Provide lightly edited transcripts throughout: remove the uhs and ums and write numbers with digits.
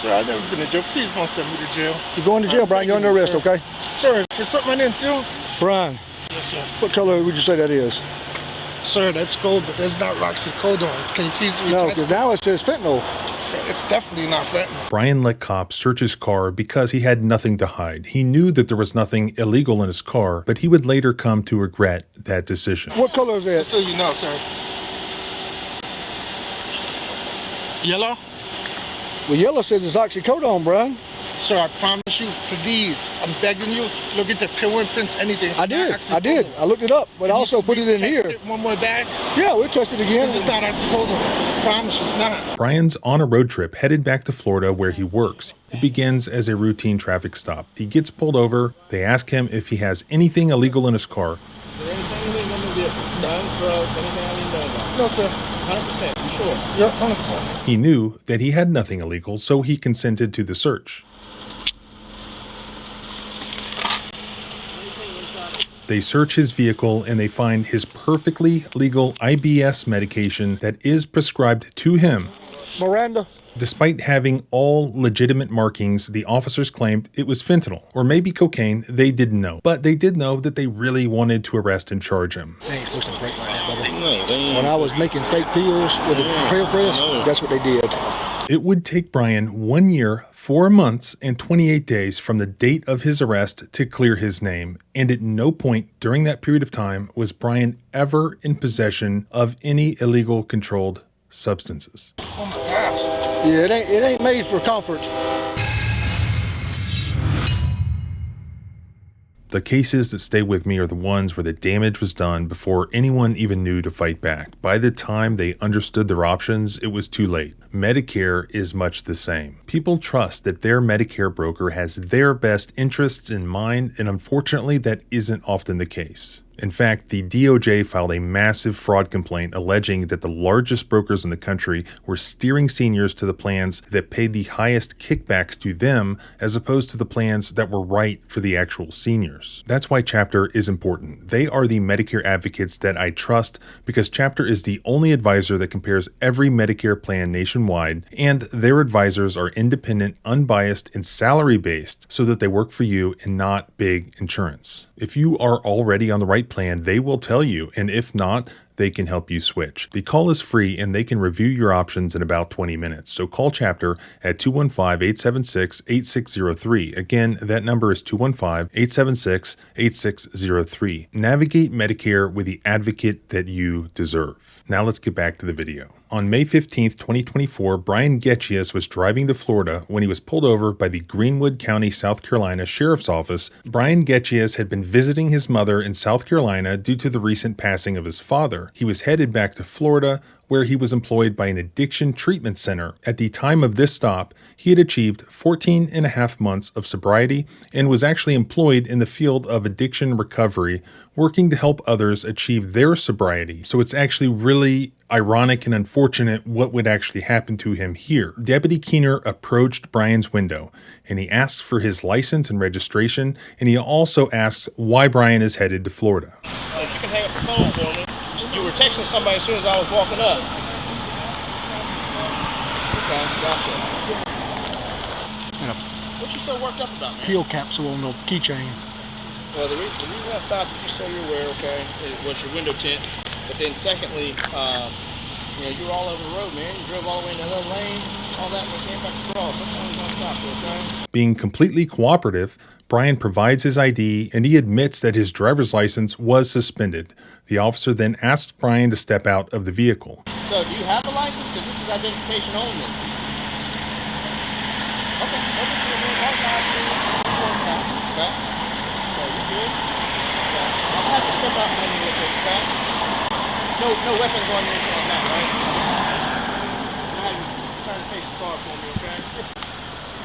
Sir, I've never been to jail. Please don't send me to jail. You're going to jail, Bryan. You're under arrest, okay? Sir, for something I didn't do. Bryan. Yes, sir. What color would you say that is? Sir, that's gold, but that's not roxycodone. Can you please retest No, because now it says fentanyl. It's definitely not fentanyl. Bryan let cops search his car because he had nothing to hide. He knew that there was nothing illegal in his car, but he would later come to regret that decision. What color is that? Just so you know, sir. Yellow? Well, yellow says it's oxycodone, Bryan. Sir, I promise you, please, I'm begging you, look at the fingerprints, anything. I did. I looked it up, but I also put it in here. It one more bag? Yeah, we'll test it again. This is not oxycodone. I promise you it's not. Bryan's on a road trip headed back to Florida where he works. It begins as a routine traffic stop. He gets pulled over. They ask him if he has anything illegal in his car. Is there anything illegal in the vehicle? Guns, drugs, anything I need to know about? No, sir. 100%, you sure? Yeah, 100%. He knew that he had nothing illegal, so he consented to the search. They search his vehicle and they find his perfectly legal IBS medication that is prescribed to him. Miranda. Despite having all legitimate markings, the officers claimed it was fentanyl, or maybe cocaine. They didn't know. But they did know that they really wanted to arrest and charge him. They ain't supposed to break like that, brother. No, they ain't. When I was making fake pills with a trail press, that's what they did. It would take Bryan 1 year, 4 months, and 28 days from the date of his arrest to clear his name. And at no point during that period of time was Bryan ever in possession of any illegal controlled substances. Oh my gosh. Yeah, it ain't made for comfort. The cases that stay with me are the ones where the damage was done before anyone even knew to fight back. By the time they understood their options, it was too late. Medicare is much the same. People trust that their Medicare broker has their best interests in mind, and unfortunately, that isn't often the case. In fact, the DOJ filed a massive fraud complaint alleging that the largest brokers in the country were steering seniors to the plans that paid the highest kickbacks to them as opposed to the plans that were right for the actual seniors. That's why Chapter is important. They are the Medicare advocates that I trust because Chapter is the only advisor that compares every Medicare plan nationwide, and their advisors are independent, unbiased, and salary-based so that they work for you and not big insurance. If you are already on the right plan, they will tell you, and if not, they can help you switch. The call is free and they can review your options in about 20 minutes. So call Chapter at 215-876-8603. Again, that number is 215-876-8603. Navigate Medicare with the advocate that you deserve. Now let's get back to the video. On May 15th, 2024, Bryan Getchius was driving to Florida when he was pulled over by the Greenwood County, South Carolina Sheriff's Office. Bryan Getchius had been visiting his mother in South Carolina due to the recent passing of his father. He was headed back to Florida, where he was employed by an addiction treatment center. At the time of this stop, he had achieved 14 and a half months of sobriety and was actually employed in the field of addiction recovery, working to help others achieve their sobriety. So it's actually really ironic and unfortunate what would actually happen to him here. Deputy Keener approached Bryan's window and he asks for his license and registration, and he also asks why Bryan is headed to Florida. If you can hang up the phone for me. You were texting somebody as soon as I was walking up. Okay, gotcha. And a What you so worked up about, man? pill capsule on the keychain. Well, the reason I stopped, just so you're aware, okay, it was your window tint. But then secondly, you were all over the road, man. You drove all the way in another lane, all that, and we came back across. That's the only reason I stopped you, okay? Being completely cooperative, Bryan provides his ID and he admits that his driver's license was suspended. The officer then asks Bryan to step out of the vehicle. So, do you have a license? Because this is identification only. Okay, okay. So, you good? Okay. I'll have to step out and real quick, okay? No weapons on you or anything like that, right? I'll have you turn and face the car for me, okay?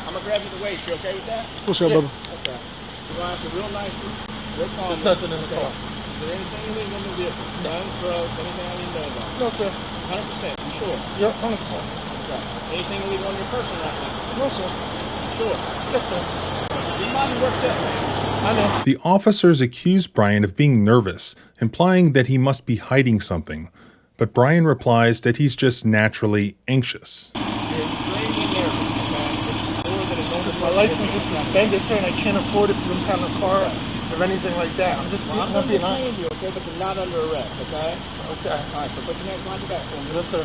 I'm going to grab you the waist. You okay with that? What's up, brother? Okay. You want to real nicely, real calm. There's nothing in the car. Is there anything illegal in the vehicle? Guns, drugs, anything I need to know about? No, sir. 100%, you sure? Yeah, 100%. Okay. Anything illegal on your person right now? No, sir. You sure? Yes, sir. You might be worked up, man. I know. The officers accuse Bryan of being nervous, implying that he must be hiding something. But Bryan replies that he's just naturally anxious. You're extremely nervous, okay? My license is suspended, sir, and I can't afford it for them kind of car or anything like that. I'm just I'm being not honest. you, okay? But you're not under arrest, okay? Okay. All right, so put your hands behind your back for me. Yes, sir.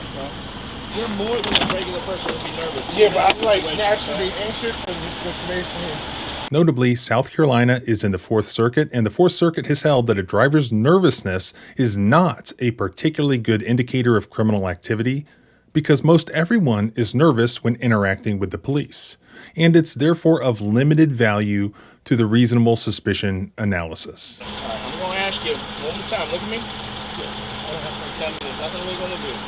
You're more than a regular person would be nervous. Yeah, but I'm like Situation, naturally okay? anxious and this makes me. Notably, South Carolina is in the Fourth Circuit, and the Fourth Circuit has held that a driver's nervousness is not a particularly good indicator of criminal activity because most everyone is nervous when interacting with the police, and it's therefore of limited value to the reasonable suspicion analysis. All right, I'm going to ask you one more time. Look at me. Good. Tell me there's nothing we're going to do. 100%.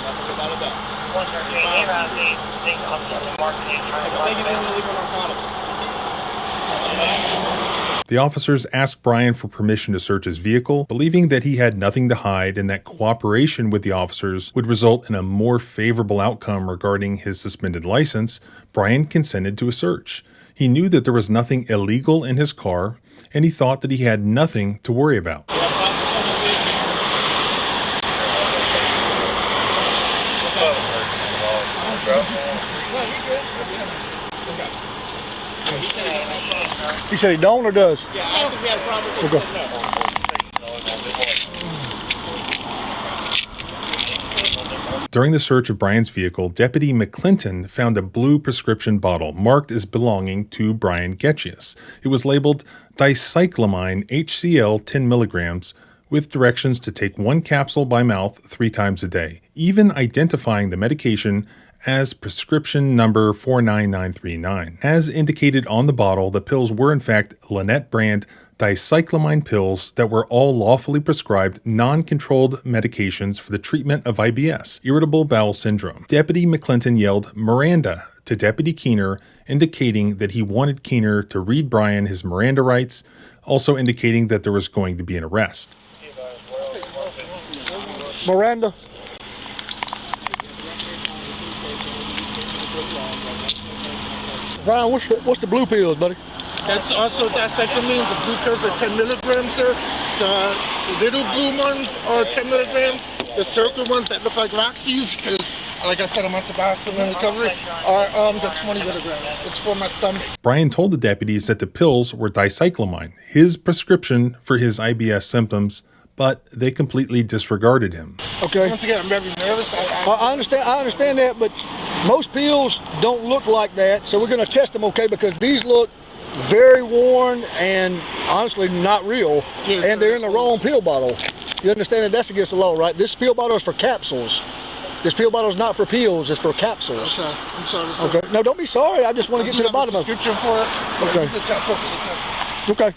Nothing about it. 138, around the marketing. Take it in and leave it on condoms. The officers asked Bryan for permission to search his vehicle, believing that he had nothing to hide and that cooperation with the officers would result in a more favorable outcome regarding his suspended license. Bryan consented to a search. He knew that there was nothing illegal in his car, and he thought that he had nothing to worry about. He said he don't or does? Yeah, I asked if he had a problem with it. Okay. He said no. During the search of Bryan's vehicle, Deputy McClinton found a blue prescription bottle marked as belonging to Bryan Getchius. It was labeled dicyclamine HCl 10 milligrams with directions to take 1 capsule by mouth 3 times a day, even identifying the medication as prescription number 49939. As indicated on the bottle, the pills were in fact Lynette brand dicyclamine pills that were all lawfully prescribed non-controlled medications for the treatment of IBS, irritable bowel syndrome. Deputy McClinton yelled Miranda to Deputy Keener, indicating that he wanted Keener to read Bryan his Miranda rights, also indicating that there was going to be an arrest. Miranda? Bryan, what's the blue pills, buddy? That's also dicyclamine. The blue pills are 10 milligrams, sir. The little blue ones are 10 milligrams. The circle ones that look like Roxy's, because, like I said, I'm on Tabasco and recovery, are the 20 milligrams. It's for my stomach. Bryan told the deputies that the pills were dicyclamine, his prescription for his IBS symptoms, but they completely disregarded him. Okay. Once again, I'm very nervous. I understand that, but most pills don't look like that, so we're going to test them, okay, because these look very worn and honestly not real, Yes, and they're in the wrong pill bottle. You understand that that's against the law, right? This pill bottle is for capsules. This pill bottle is not for pills, it's for capsules. Okay, I'm sorry, sir. Okay. No, don't be sorry. I just want to get to the bottom of it. Prescription for it. Okay. The test for the test. Okay.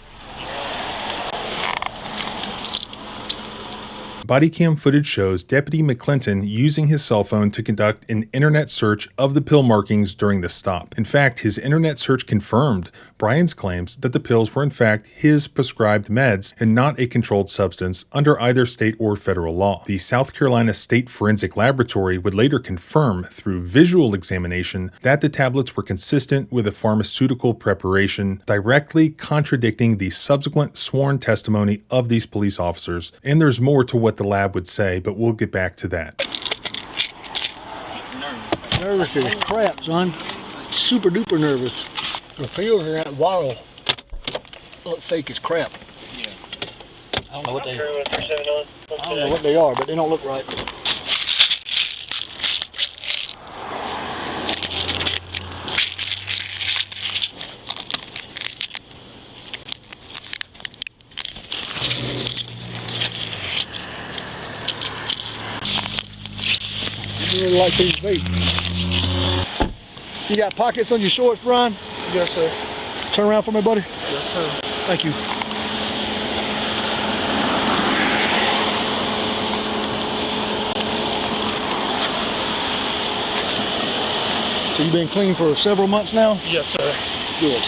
Body cam footage shows Deputy McClinton using his cell phone to conduct an internet search of the pill markings during the stop. In fact, his internet search confirmed Bryan's claims that the pills were in fact his prescribed meds and not a controlled substance under either state or federal law. The South Carolina State Forensic Laboratory would later confirm through visual examination that the tablets were consistent with a pharmaceutical preparation, directly contradicting the subsequent sworn testimony of these police officers. And there's more to what the lab would say, but we'll get back to that. Nervous as crap, son. Super duper nervous. The pills in that bottle look fake as crap. Yeah. I don't know what they are, but they don't look right. I really like these vape. You got pockets on your shorts, Bryan? Yes, sir. Turn around for me, buddy. Yes, sir. Thank you. So you've been clean for several months now? Yes, sir. Good.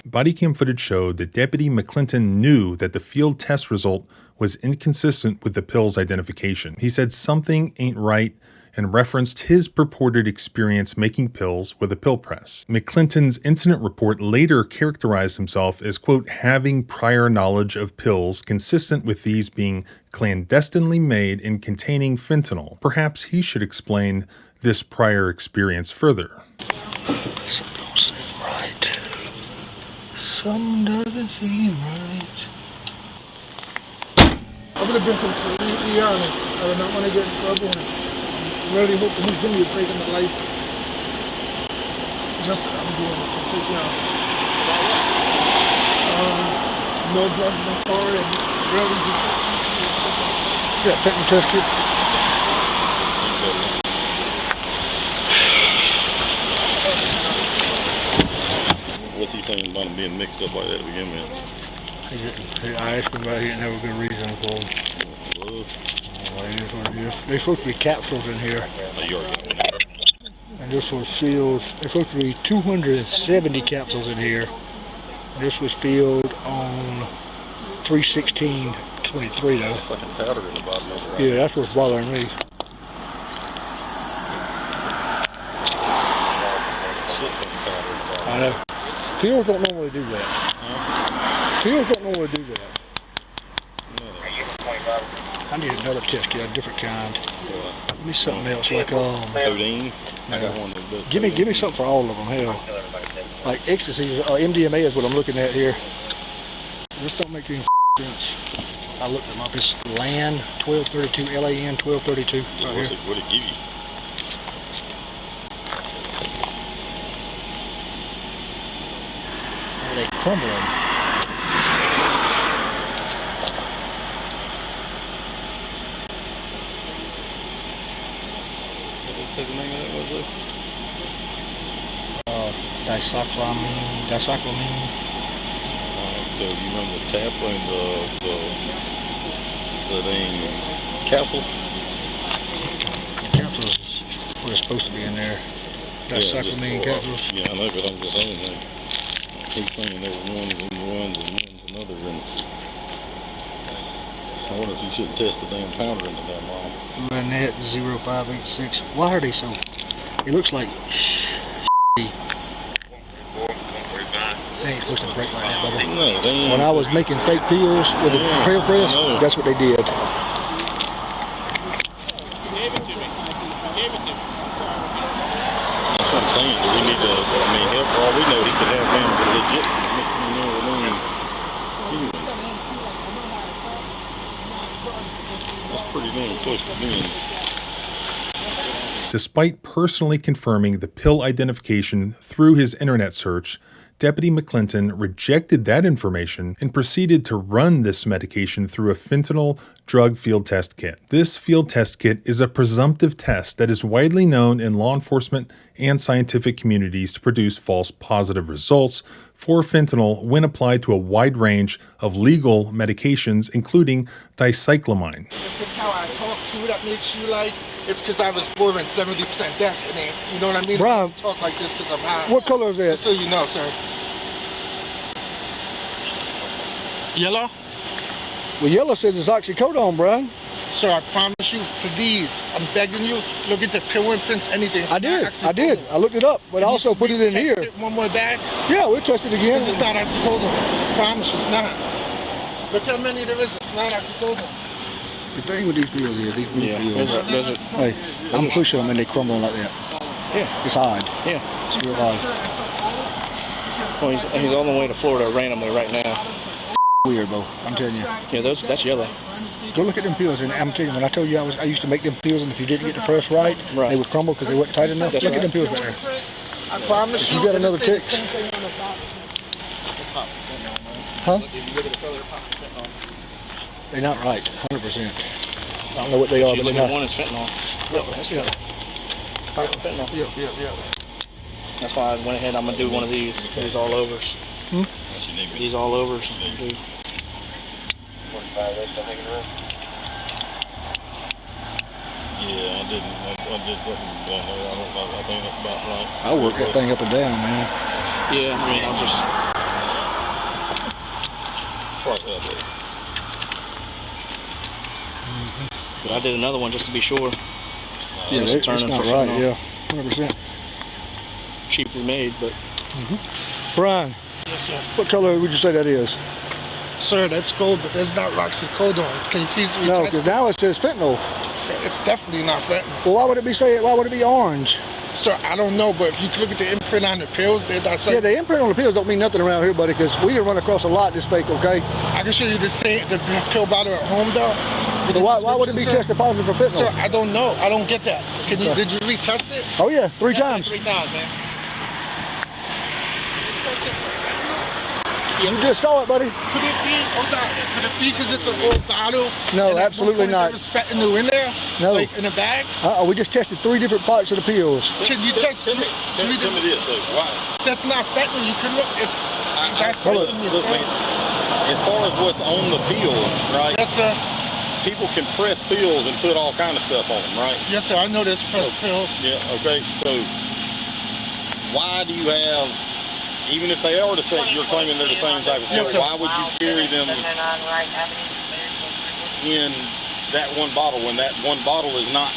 Body cam footage showed that Deputy McClinton knew that the field test result was inconsistent with the pill's identification. He said something ain't right and referenced his purported experience making pills with a pill press. McClinton's incident report later characterized himself as, quote, having prior knowledge of pills consistent with these being clandestinely made and containing fentanyl. Perhaps he should explain this prior experience further. Something don't seem right. Something doesn't seem right. I would have been completely honest. I would not want to get in trouble and really hope that he's going to be breaking the license. Just I'm doing it completely honest. No drugs in the car and really just... Yeah, fentanyl test kit. What's he saying about him being mixed up like that to begin with? I asked him about it, he didn't have a good reason for it. Well, It is what it is. There's supposed to be capsules in here. you already got one. And this was filled, there's supposed to be 270 capsules in here. This was filled on 3/16/23 though. Fucking powder in the bottom of it, right? Yeah, that's what's bothering me. Shit ton of powder in the bottom. I know. Pills don't normally do that. Pills don't normally do that. I need another test kit, a different kind. Give me something else, like Codeine? I got one that does. give me something for all of them. Hell, like ecstasy, MDMA is what I'm looking at here. This don't make any sense. I looked them up. It's LAN 1232, LAN 1232 right What's here. it, what'd it give you? They crumbling. What's the name of that was it? Dicyclamine. So you remember the tap and the thing, capsules? Capsules is what it's supposed to be in there. Dicyclamine capsules. Yeah, I know, but I'm just saying that. He's saying there was ones and ones and ones and others, and I wonder if you shouldn't test the damn powder in the damn line. Lynette 0586. Why are they so? It looks like they ain't supposed to break like that, Bubba. No, they ain't. When I was making fake pills with a trail press, I know. that's what they did. He gave it to me. That's what I'm saying. Do we need to, I mean, hell, for all we know, he could have them legit. That's pretty damn close to being. Despite personally confirming the pill identification through his internet search, Deputy McClinton rejected that information and proceeded to run this medication through a fentanyl drug field test kit. This field test kit is a presumptive test that is widely known in law enforcement and scientific communities to produce false positive results for fentanyl when applied to a wide range of legal medications, including dicyclamine. If it's how I talk to you that makes you like, it's because I was born 70% deaf. And then, you know what I mean? Brian, I don't talk like this because I'm high. What color is that? Just so you know, sir. Yellow? Well, yellow says it's oxycodone, Brian. Sir, I promise you, for these, I'm begging you, look at the pill imprints, anything. It's I not did. oxycodone. I looked it up, but I also put it in Test here. it one more back. Yeah, we'll test it again. This is not oxycodone. I promise you, it's not. Look how many there is. It's not oxycodone. The thing with these pills is, these blue pills, There's a, hey, I'm pushing them and they crumbling like that. yeah, It's odd. yeah. It's real odd. Well, he's on the way to Florida randomly right now. Weird, though. I'm telling you. Yeah, that's yellow. Go look at them pills, and I'm telling you, when I told you I used to make them pills, and if you didn't get the press right, they would crumble because they weren't tight enough. That's Look at right. them pills right there. I promise If you. you got it'll another say the tick. same thing on the bottom. Huh? If you look at the color, it pops fentanyl. They're not right, 100%. I don't know what they are, If you but look they're at not. one, it's fentanyl. Look, that's Yeah. fentanyl. Yep. That's why I went ahead. I'm gonna do one of these all overs. Hmm? These all overs. Dude. Yeah, I didn't. I did something down there. I think that's about right. I work that thing up and down, man. Yeah, I mean, I'm just. Fuck that, dude. But I did another one just to be sure. Yeah, It's it's turning not for right. fentanyl. Yeah, 100%. Cheaply made, but Brian, Yes, sir. what color would you say that is? Sir, that's gold, but there's not oxycodone. Can you please retest No, because it? now it says fentanyl. It's definitely not fentanyl. Well, why would it be orange? Sir, I don't know, but if you look at the imprint on the pills, they're not Yeah, the imprint on the pills don't mean nothing around here, buddy, because we done run across a lot this fake, okay? I can show you the pill bottle at home, though. with So the why would it be prescription, tested positive for sir? fentanyl? Sir, I don't know. I don't get that. Did you retest it? Oh yeah, 3 times. 3 times, man. You just saw it, buddy. Could it be? Hold on. Could it be because it's an old bottle? No, and at absolutely one point not. There was fentanyl in there? No. Like in a bag? We just tested 3 different parts of the pills. Can you test Tell me three this, though. Why? That's not fentanyl. You can look. That's hold fentanyl. Look, man, as far as what's on the pill, right? Yes, sir. People can press pills and put all kind of stuff on them, right? Yes, sir. I know there's pressed pills. Yeah, okay. So why do you have, even if they are the same, you're claiming they're the same type of pill, Yes, sir. why would you carry them in that one bottle when that one bottle is not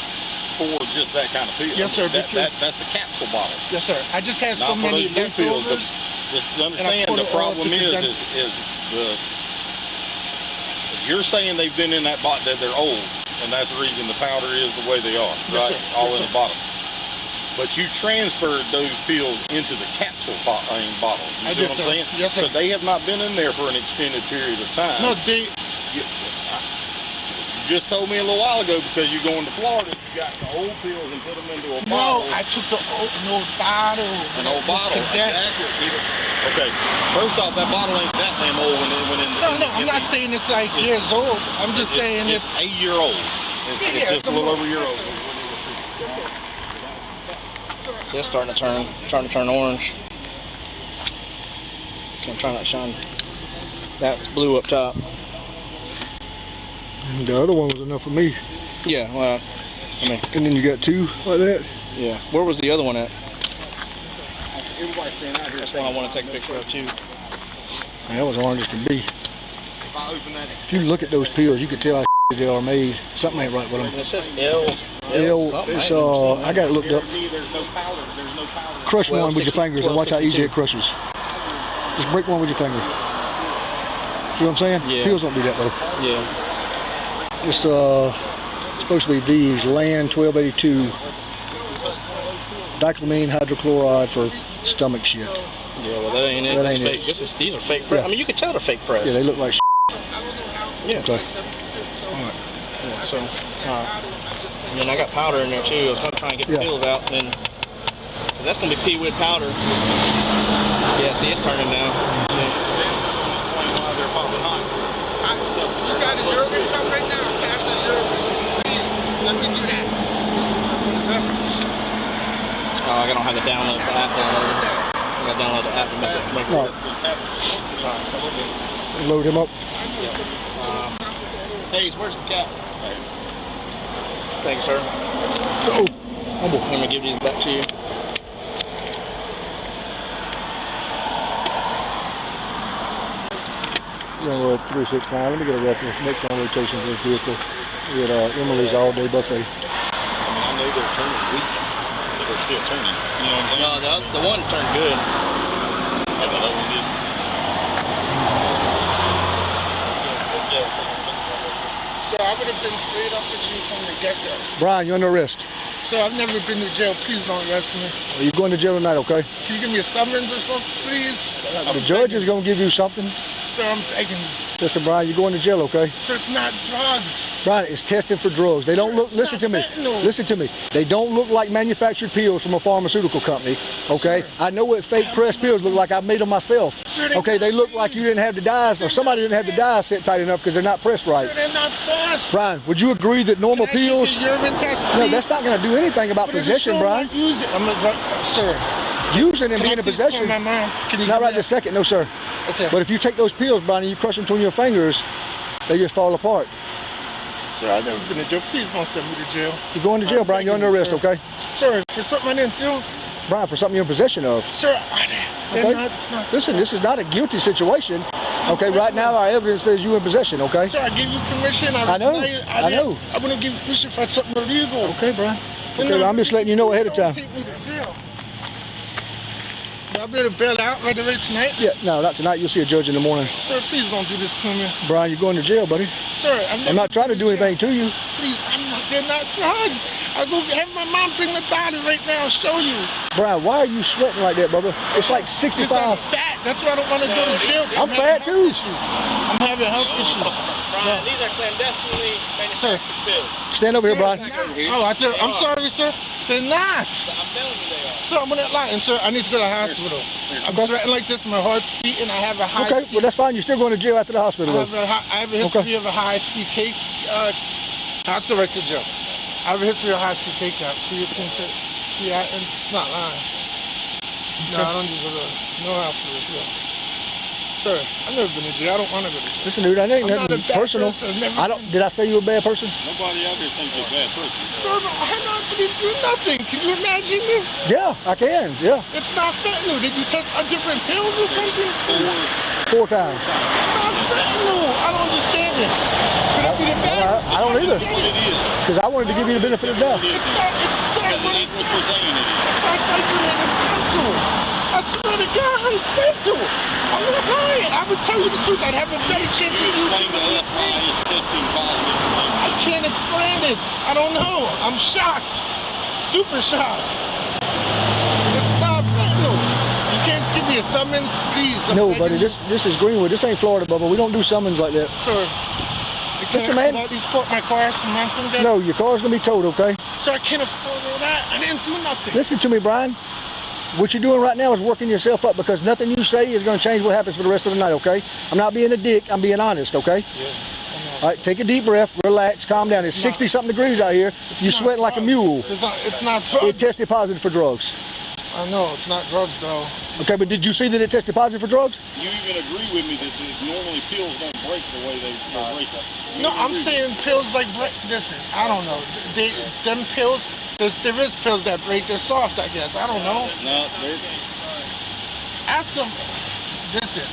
for just that kind of pill? Yes, sir, That's because- the capsule bottle. Yes, sir. I just had Not so for many those blue pills. leftovers. Just And I understand put the it all problem to is condense- the you're saying they've been in that bottle, that they're old, and that's the reason the powder is the way they are, Yes, right? sir. All Yes, in sir. the bottle. But you transferred those pills into the capsule bottle. You I see did, what sir. I'm saying? Yes, sir. So they have not been in there for an extended period of time. No, they. You just told me a little while ago because you're going to Florida, you got the old pills and put them into a bottle. No, I took an old bottle. An old bottle. Condensed. Exactly. Okay. First off, that bottle ain't that damn old when it went in. No, I'm not saying it's like years old. I'm just saying it's. a year old. Yeah, It's just a little over a year old. see, it's starting to turn orange. So I'm trying to shine. That's blue up top. The other one was enough for me. Yeah, well, I mean, And then you got 2 like that. yeah. Where was the other one at? Everybody's staying out here. That's one I want to take a picture of too. Man, that was orange as can be. If I open that, If you look at those pills, you can tell how they are made. Something ain't right with And them. it says L. something. It's I I got it looked up. there's no powder. There's no powder. Crush one 12, with your 60, fingers and watch how easy 12, it crushes. Just break one with your finger. See what I'm saying? Yeah. Pills don't do that though. Yeah. It's supposed to be these Land 1282 diclomine hydrochloride for stomach shit. Yeah, well, that ain't it. That That's ain't fake. These are fake press. Yeah. I mean, you can tell they're fake press. Yeah, they look like shit. Yeah. Okay. Yeah, so, and then I got powder in there too. I was going to try and get the Yeah. pills out. And then, 'cause that's going to be pea wit powder. Yeah, see, it's turning now. You got a European cup right now. Pass a European. Please, let me do that. Oh, I don't have to download the app. I got to download the app and make it. Right. Load him up. Hayes, where's the cat? Thanks, sir. Oh, humble. Let me give these back to you. We're at 369. Let me get a reference. Next on rotation for this vehicle. We had Emily's all-day buffet. I mean, I know they're turning weak, but they're still turning. You know what I'm saying? No, the one turned good. Yeah, the other one did. So I would have been straight up with you from the get-go. Brian, you're under arrest. So I've never been to jail. Please don't arrest me. You're going to jail tonight, okay? Can you give me a summons or something, please? The judge is going to give you something. Sir, I'm begging. Listen, Brian, you're going to jail, okay? Sir, it's not drugs. Brian, it's tested for drugs. They don't Sir, look, it's listen to not me. fentanyl. Listen to me. They don't look like manufactured pills from a pharmaceutical company, okay? Sir. I know what fake press pills look like. I made them myself. Sir, they're Okay, not they look like pressed. you didn't have the dyes, or somebody didn't have the dyes set tight enough because they're not pressed right. Sir, they're not pressed. Brian, would you agree that normal Can I take pills... a urine test, No, please? that's not going to do anything about But if possession, it's Brian. not used, sir, Using and can I being in please call possession... my mom? Can you Not give me right this second, no, sir. that? Okay. But if you take those pills, Brian, and you crush them between your fingers, they just fall apart. Sir, I've never been to jail. Please don't send me to jail. You're going to jail, I'm Brian. You're under begging arrest, you, okay? Sir, for something I didn't do. Brian, for something you're in possession of. Sir, Okay. it's not. Listen, this is not a guilty situation. not Okay, right fentanyl. now our evidence says you're in possession, okay? Sir, I gave you permission. I know, I know. I wouldn't give you permission if I had something illegal. Okay, Brian. Okay, I'm just letting you know ahead of time. Take me to jail. Y'all better bail out right away tonight. Yeah, no, not tonight. You'll see a judge in the morning. Sir, please don't do this to me. Brian, you're going to jail, buddy. Sir, I'm not trying to do anything to you. Please, they're not drugs. I'll go have my mom bring the bottle right now and show you. Brian, why are you sweating like that, Bubba? It's like 65. Because I'm fat. That's why I don't want to go to jail. I'm fat too. I'm having health issues. Brian, these are clandestinely manufactured pills. Stand over here, Brian. Oh, I'm sorry, sir. They're not. I'm telling you they are. Sir, I'm not lying. Sir, I need to go to the hospital. I'm sweating like this. My heart's beating. I have a high Okay, well, that's fine. You're still going to jail after the hospital. I have a history of a high CK. Let's go right to jail. I have a history of high CK count. Not lying. No, I don't do no hospital. Sir, I've never been in jail. I don't want to go to jail. Listen, dude, I ain't I'm not nothing a bad personal. person. Did I say you were a bad person? Nobody out here thinks you're a bad person. Sir, I didn't do nothing. Can you imagine this? Yeah, I can. Yeah, It's not fentanyl. Did you test different pills or something? 4 times. It's not fentanyl. I don't understand this. Could it be the bad? I don't either. What it is. Because I wanted to give you the benefit of the doubt. It's not Because what it ain't what you're saying it is. It's not cycling, it's fentanyl. I swear to God, it's fentanyl. I'm not lying. I would tell you the truth. I'd have a better chance of you. Explain to us why it's testing positive. I can't explain it. I don't know. I'm shocked. Super shocked. It's not fentanyl. You can't just give me a summons, please. No, buddy, this is Greenwood. This ain't Florida, Bubba. We don't do summons like that. Sir, you can't Listen, man. afford these my car, so man, come get No, your car's going to be towed, okay? Sir, I can't afford all that. I didn't do nothing. Listen to me, Brian. What you're doing right now is working yourself up because nothing you say is going to change what happens for the rest of the night, okay? I'm not being a dick. I'm being honest, okay? Yeah. All right, take a deep breath, relax, calm down. It's 60-something degrees out here. You're sweating like a mule. It's not drugs. It tested positive for drugs. I know, it's not drugs, though. Okay, but did you see that it tested positive for drugs? You even agree with me that normally pills don't break the way they break up. No, I'm saying pills like listen, I don't know. Them pills, there is pills that break. They're soft, I guess. I don't know. No, they're... Ask them. Listen,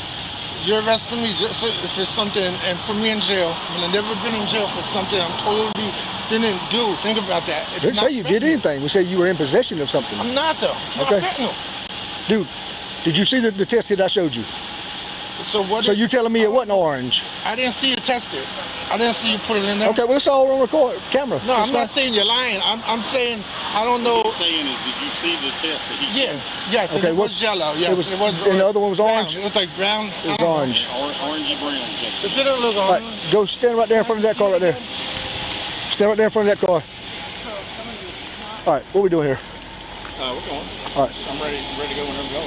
you're arresting me just if it's something and put me in jail. When I've never been in jail for something I'm totally didn't do. Think about that. It's Didn't not say you did fentanyl. anything. We said you were in possession of something. I'm not though. It's Okay. not fentanyl. Dude, did you see the test kit I showed you? So what? So you telling me it wasn't orange? I didn't see you test it. I didn't see you put it in there. Okay, well it's all on record, camera. No, It's I'm not fine. saying you're lying. I'm saying I don't know. What he's saying is, did you see the test that he Yeah. Yes. Okay, it what- was yellow. Yes. it was- and the other one was brown. orange? It looked like brown. It was orange. Orangey brown. It didn't look All right, orange. go stand right there in front of that car right there. Stand right there in front of that car. All right, what we doing here? We're going. All right. I'm ready to go whenever you go.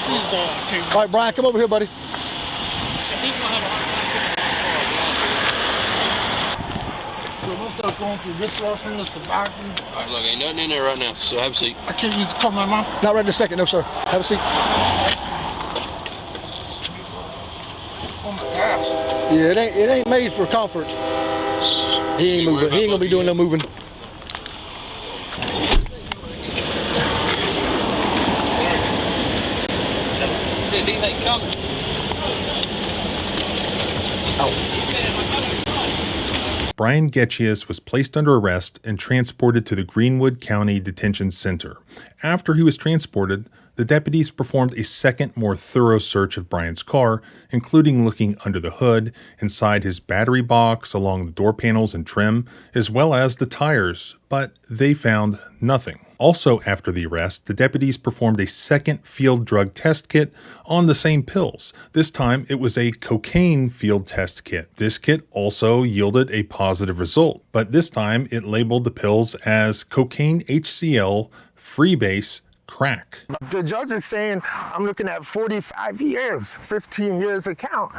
Please don't take. All right, Brian, come over here, buddy. He's gonna have a hard So we'll start going through this rough from the Suboxone. All right, look, ain't nothing in there right now, so have a seat. I can't use the cover my mouth. Not right in a second, no, sir. Have a seat. Oh my gosh. Yeah, it ain't made for comfort. He ain't moving. He ain't gonna be doing no moving. Says he ain't coming. Bryan Getchius was placed under arrest and transported to the Greenwood County Detention Center. After he was transported, the deputies performed a second, more thorough search of Bryan's car, including looking under the hood, inside his battery box, along the door panels and trim, as well as the tires, but they found nothing. Also after the arrest, the deputies performed a second field drug test kit on the same pills. This time it was a cocaine field test kit. This kit also yielded a positive result, but this time it labeled the pills as cocaine HCl freebase crack. The judge is saying I'm looking at 45 years, 15 years account.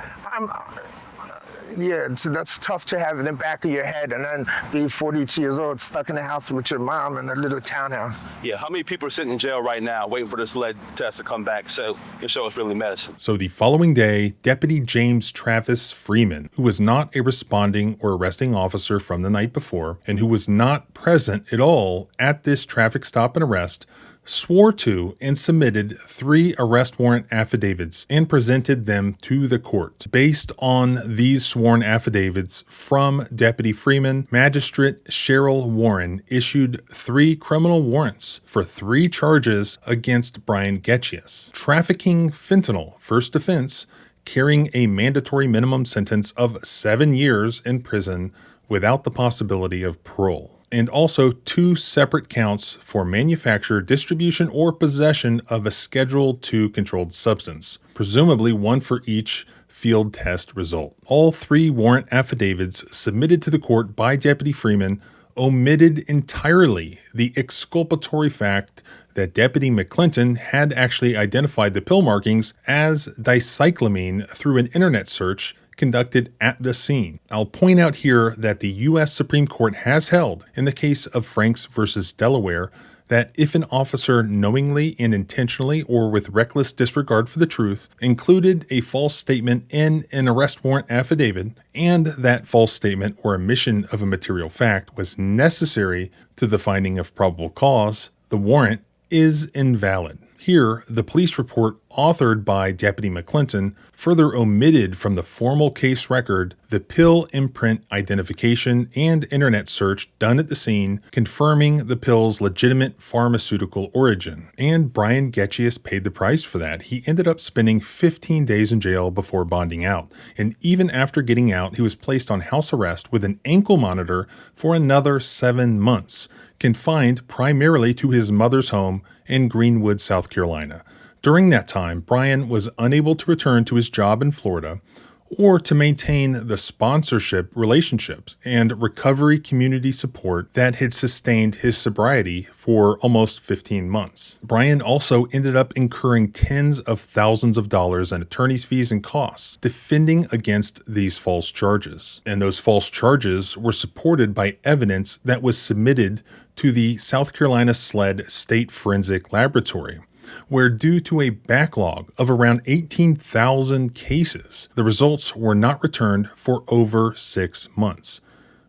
Yeah, so that's tough to have in the back of your head and then be 42 years old, stuck in the house with your mom in a little townhouse. Yeah, how many people are sitting in jail right now waiting for this lead test to come back so it show it's really medicine? So the following day, Deputy James Travis Freeman, who was not a responding or arresting officer from the night before, and who was not present at all at this traffic stop and arrest, swore to and submitted 3 arrest warrant affidavits and presented them to the court. Based on these sworn affidavits from Deputy Freeman, Magistrate Cheryl Warren issued 3 criminal warrants for 3 charges against Bryan Getchius: trafficking fentanyl, first offense, carrying a mandatory minimum sentence of 7 years in prison without the possibility of parole, and also 2 separate counts for manufacture, distribution, or possession of a Schedule II controlled substance, presumably one for each field test result. All 3 warrant affidavits submitted to the court by Deputy Freeman omitted entirely the exculpatory fact that Deputy McClinton had actually identified the pill markings as dicyclamine through an internet search conducted at the scene. I'll point out here that the U.S. Supreme Court has held, in the case of Franks versus Delaware, that if an officer knowingly and intentionally or with reckless disregard for the truth included a false statement in an arrest warrant affidavit, and that false statement or omission of a material fact was necessary to the finding of probable cause, the warrant is invalid. Here, the police report authored by Deputy McClinton further omitted from the formal case record the pill imprint identification and internet search done at the scene confirming the pill's legitimate pharmaceutical origin. And Bryan Getchius paid the price for that. He ended up spending 15 days in jail before bonding out. And even after getting out, he was placed on house arrest with an ankle monitor for another 7 months, confined primarily to his mother's home in Greenwood, South Carolina. During that time, Bryan was unable to return to his job in Florida or to maintain the sponsorship relationships and recovery community support that had sustained his sobriety for almost 15 months. Bryan also ended up incurring tens of thousands of dollars in attorney's fees and costs defending against these false charges. And those false charges were supported by evidence that was submitted to the South Carolina SLED State Forensic Laboratory, where due to a backlog of around 18,000 cases, the results were not returned for over 6 months.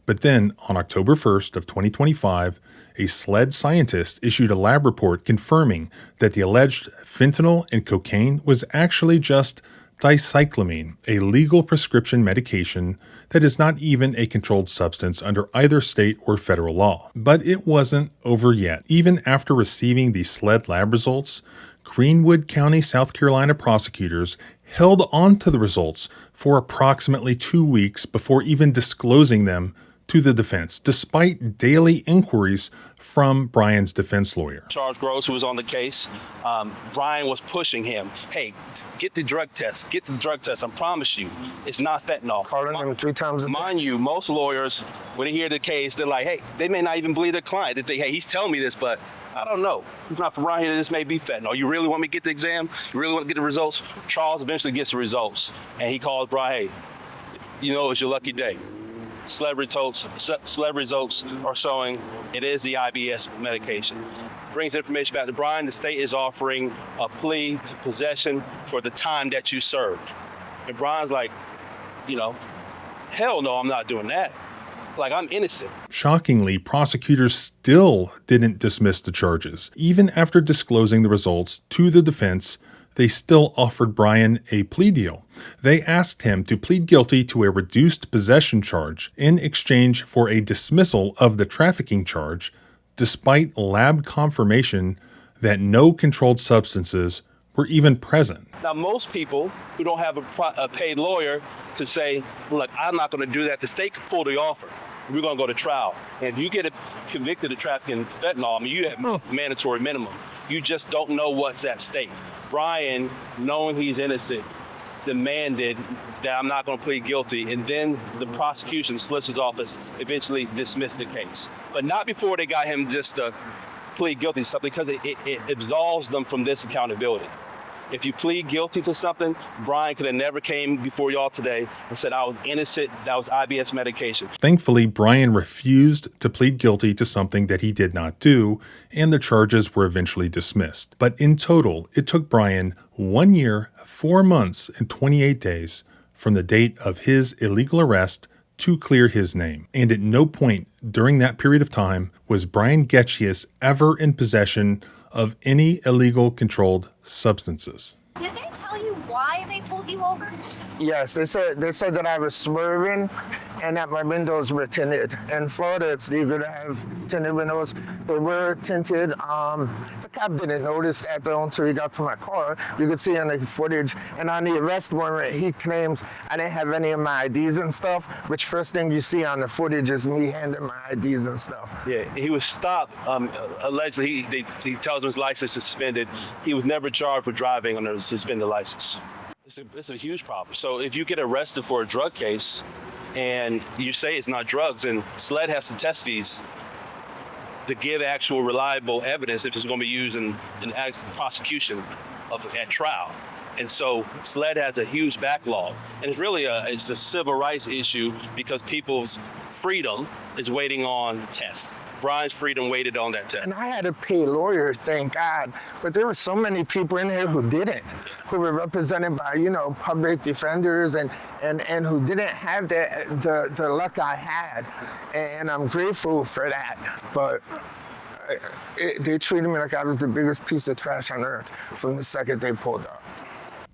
But then, on October 1st of 2025, a SLED scientist issued a lab report confirming that the alleged fentanyl and cocaine was actually just dicyclamine, a legal prescription medication that is not even a controlled substance under either state or federal law. But it wasn't over yet. Even after receiving the SLED lab results, Greenwood County, South Carolina prosecutors held on to the results for approximately 2 weeks before even disclosing them to the defense, despite daily inquiries from Bryan's defense lawyer. Charles Gross, who was on the case, Bryan was pushing him. Hey, get the drug test. Get the drug test. I promise you, it's not fentanyl. Calling him 3 times a day. Mind you, most lawyers, when they hear the case, they're like, hey, they may not even believe their client. They think, hey, he's telling me this, but I don't know. It's not from around here. This may be fentanyl. You really want me to get the exam? You really want to get the results? Charles eventually gets the results, and he calls Bryan, hey, you know, it's your lucky day. SLED results are showing it is the IBS medication. Brings information back to Bryan. The state is offering a plea to possession for the time that you served. And Bryan's like, you know, hell no, I'm not doing that. Like, I'm innocent. Shockingly, prosecutors still didn't dismiss the charges. Even after disclosing the results to the defense, they still offered Bryan a plea deal. They asked him to plead guilty to a reduced possession charge in exchange for a dismissal of the trafficking charge, despite lab confirmation that no controlled substances were even present. Now, most people who don't have a paid lawyer could say, look, I'm not going to do that. The state could pull the offer. We're going to go to trial. And if you get convicted of trafficking fentanyl, I mean, you have mandatory minimum. You just don't know what's at stake. Bryan, knowing he's innocent, demanded that I'm not going to plead guilty, and then the prosecution solicitor's office eventually dismissed the case. But not before they got him just to plead guilty to something, because it absolves them from this accountability. If you plead guilty to something, Bryan could have never came before y'all today and said I was innocent, that was IBS medication. Thankfully, Bryan refused to plead guilty to something that he did not do, and the charges were eventually dismissed. But in total, it took Bryan 1 year, 4 months, and 28 days from the date of his illegal arrest to clear his name. And at no point during that period of time was Bryan Getchius ever in possession of any illegal controlled substances. Did they tell you why they pulled you over? Yes, they said that I was swerving and that my windows were tinted. In Florida, it's legal to have tinted windows. They were tinted. The cop didn't notice that though until he got to my car. You could see on the footage. And on the arrest warrant, he claims I didn't have any of my IDs and stuff, which first thing you see on the footage is me handing my IDs and stuff. Yeah, he was stopped. Allegedly, he tells him his license is suspended. He was never charged with driving under a suspended license. It's a huge problem. So if you get arrested for a drug case and you say it's not drugs, and SLED has to test these to give actual reliable evidence if it's going to be used in prosecution at trial. And so SLED has a huge backlog. And it's really it's a civil rights issue because people's freedom is waiting on test. Bryan's freedom waited on that test. And I had to pay lawyers, thank God. But there were so many people in here who didn't, who were represented by, public defenders and who didn't have the luck I had. And I'm grateful for that. But they treated me like I was the biggest piece of trash on earth from the second they pulled up.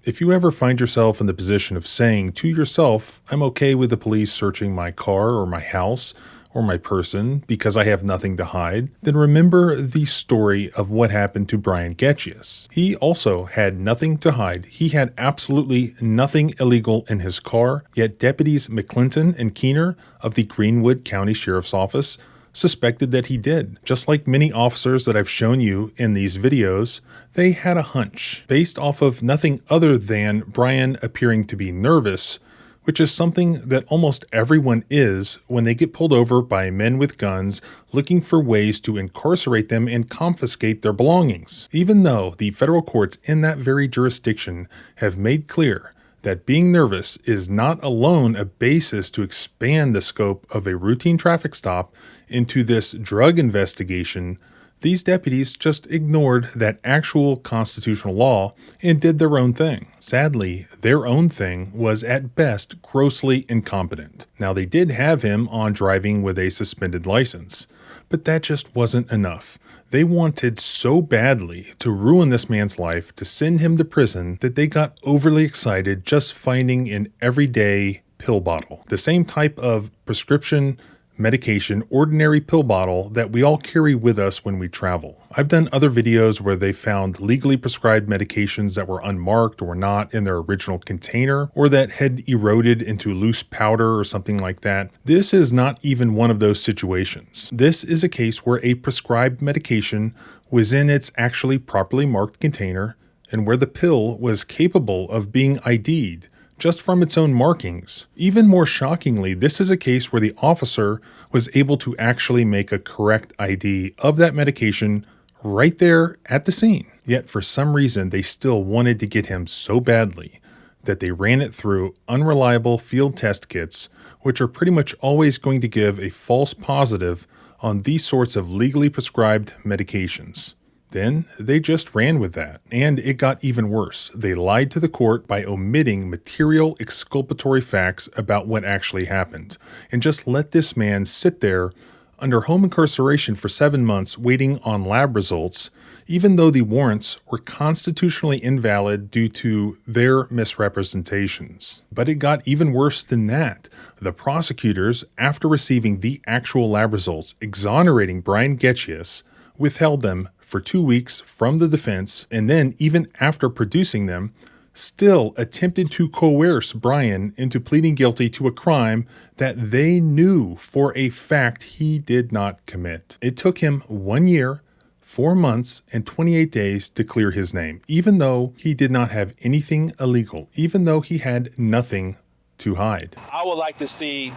If you ever find yourself in the position of saying to yourself, I'm okay with the police searching my car or my house or my person because I have nothing to hide, then remember the story of what happened to Bryan Getchius. He also had nothing to hide. He had absolutely nothing illegal in his car, yet deputies McClinton and Keener of the Greenwood County Sheriff's Office suspected that he did. Just like many officers that I've shown you in these videos, they had a hunch based off of nothing other than Bryan appearing to be nervous, which is something that almost everyone is when they get pulled over by men with guns looking for ways to incarcerate them and confiscate their belongings. Even though the federal courts in that very jurisdiction have made clear that being nervous is not alone a basis to expand the scope of a routine traffic stop into this drug investigation, these deputies just ignored that actual constitutional law and did their own thing. Sadly, their own thing was at best grossly incompetent. Now, they did have him on driving with a suspended license, but that just wasn't enough. They wanted so badly to ruin this man's life, to send him to prison, that they got overly excited just finding an everyday pill bottle. The same type of prescription medication, ordinary pill bottle that we all carry with us when we travel. I've done other videos where they found legally prescribed medications that were unmarked or not in their original container, or that had eroded into loose powder or something like that. This is not even one of those situations. This is a case where a prescribed medication was in its actually properly marked container, and where the pill was capable of being ID'd just from its own markings. Even more shockingly, this is a case where the officer was able to actually make a correct ID of that medication right there at the scene. Yet for some reason, they still wanted to get him so badly that they ran it through unreliable field test kits, which are pretty much always going to give a false positive on these sorts of legally prescribed medications. Then they just ran with that. And it got even worse. They lied to the court by omitting material exculpatory facts about what actually happened, and just let this man sit there under home incarceration for 7 months waiting on lab results, even though the warrants were constitutionally invalid due to their misrepresentations. But it got even worse than that. The prosecutors, after receiving the actual lab results exonerating Bryan Getchius, withheld them for 2 weeks from the defense, and then even after producing them, still attempted to coerce Bryan into pleading guilty to a crime that they knew for a fact he did not commit. It took him 1 year, 4 months, and 28 days to clear his name, even though he did not have anything illegal, even though he had nothing to hide. I would like to see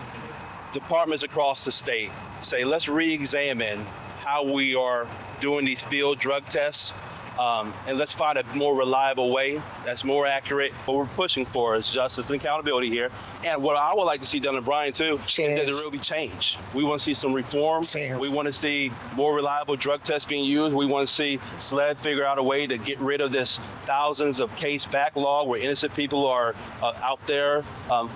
departments across the state say, let's re-examine how we are doing these field drug tests, and let's find a more reliable way that's more accurate. What we're pushing for is justice and accountability here. And what I would like to see done to Bryan too is that there will be change. We want to see some reform. We want to see more reliable drug tests being used. We want to see SLED figure out a way to get rid of this thousands of case backlog where innocent people are out there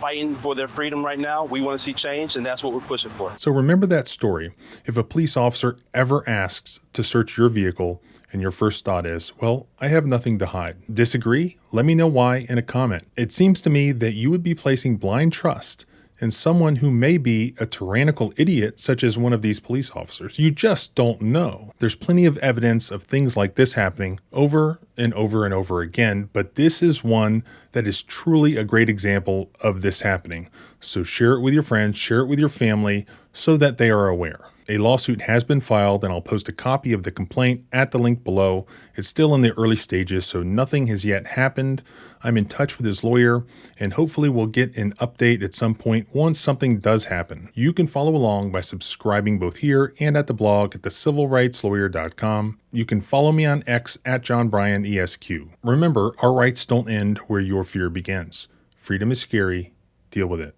fighting for their freedom right now. We want to see change, and that's what we're pushing for. So remember that story. If a police officer ever asks to search your vehicle and your first thought is, well, I have nothing to hide. Disagree? Let me know why in a comment. It seems to me that you would be placing blind trust in someone who may be a tyrannical idiot such as one of these police officers. You just don't know. There's plenty of evidence of things like this happening over and over and over again, but this is one that is truly a great example of this happening. So share it with your friends, share it with your family so that they are aware. A lawsuit has been filed, and I'll post a copy of the complaint at the link below. It's still in the early stages, so nothing has yet happened. I'm in touch with his lawyer, and hopefully we'll get an update at some point once something does happen. You can follow along by subscribing both here and at the blog at thecivilrightslawyer.com. You can follow me on X at JohnBryanESQ. Remember, our rights don't end where your fear begins. Freedom is scary. Deal with it.